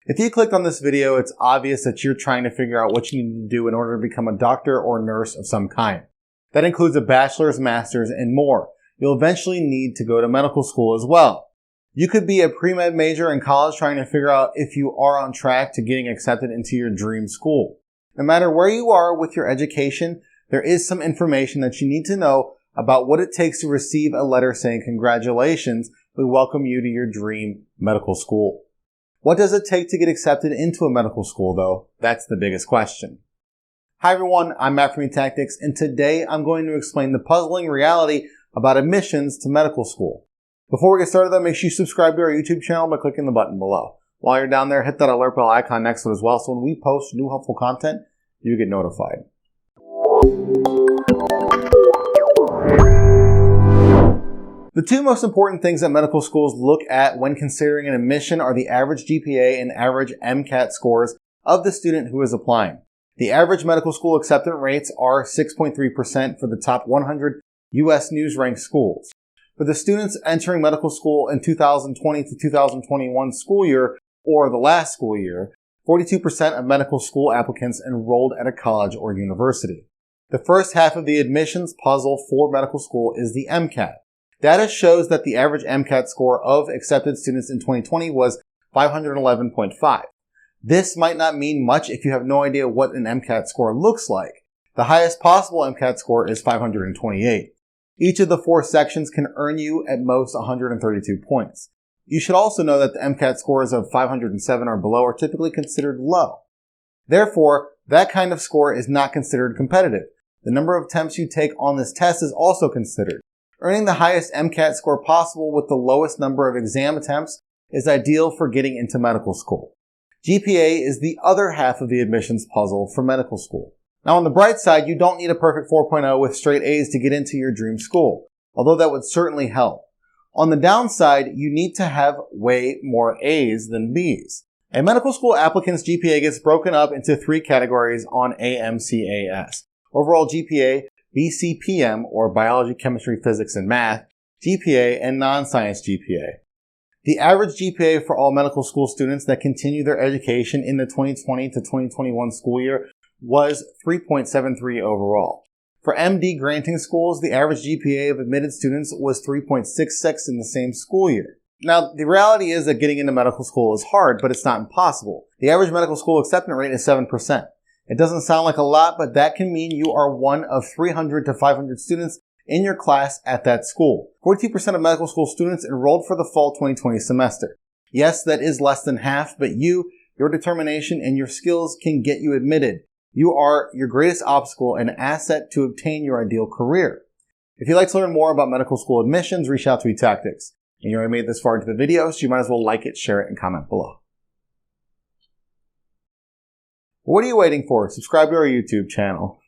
If you clicked on this video, it's obvious that you're trying to figure out what you need to do in order to become a doctor or nurse of some kind. That includes a bachelor's, master's, and more. You'll eventually need to go to medical school as well. You could be a pre-med major in college trying to figure out if you are on track to getting accepted into your dream school. No matter where you are with your education, there is some information that you need to know about what it takes to receive a letter saying, "Congratulations, we welcome you to your dream medical school." What does it take to get accepted into a medical school, though? That's the biggest question. Hi everyone, I'm Matt from Mcat, and today I'm going to explain the puzzling reality about admissions to medical school. Before we get started though, make sure you subscribe to our YouTube channel by clicking the button below. While you're down there, hit that alert bell icon next to it as well, so when we post new helpful content, you get notified. The two most important things that medical schools look at when considering an admission are the average GPA and average Mcat scores of the student who is applying. The average medical school acceptance rates are 6.3% for the top 100 U.S. News-ranked schools. For the students entering medical school in 2020 to 2021 school year, or the last school year, 42% of medical school applicants enrolled at a college or university. The first half of the admissions puzzle for medical school is the Mcat. Data shows that the average Mcat score of accepted students in 2020 was 511.5. This might not mean much if you have no idea what an Mcat score looks like. The highest possible Mcat score is 528. Each of the four sections can earn you at most 132 points. You should also know that the Mcat scores of 507 or below are typically considered low. Therefore, that kind of score is not considered competitive. The number of attempts you take on this test is also considered. Earning the highest Mcat score possible with the lowest number of exam attempts is ideal for getting into medical school. GPA is the other half of the admissions puzzle for medical school. Now on the bright side, you don't need a perfect 4.0 with straight A's to get into your dream school, although that would certainly help. On the downside, you need to have way more A's than B's. A medical school applicant's GPA gets broken up into three categories on AMCAS. Overall GPA, BCPM, or Biology, Chemistry, Physics, and Math, GPA, and non-science GPA. The average GPA for all medical school students that continue their education in the 2020 to 2021 school year was 3.73 overall. For MD granting schools, the average GPA of admitted students was 3.66 in the same school year. Now, the reality is that getting into medical school is hard, but it's not impossible. The average medical school acceptance rate is 7%. It doesn't sound like a lot, but that can mean you are one of 300 to 500 students in your class at that school. 42% of medical school students enrolled for the fall 2020 semester. Yes, that is less than half, but your determination, and your skills can get you admitted. You are your greatest obstacle and asset to obtain your ideal career. If you'd like to learn more about medical school admissions, reach out to eTactics. And you already made this far into the video, so you might as well like it, share it, and comment below. What are you waiting for? Subscribe to our YouTube channel.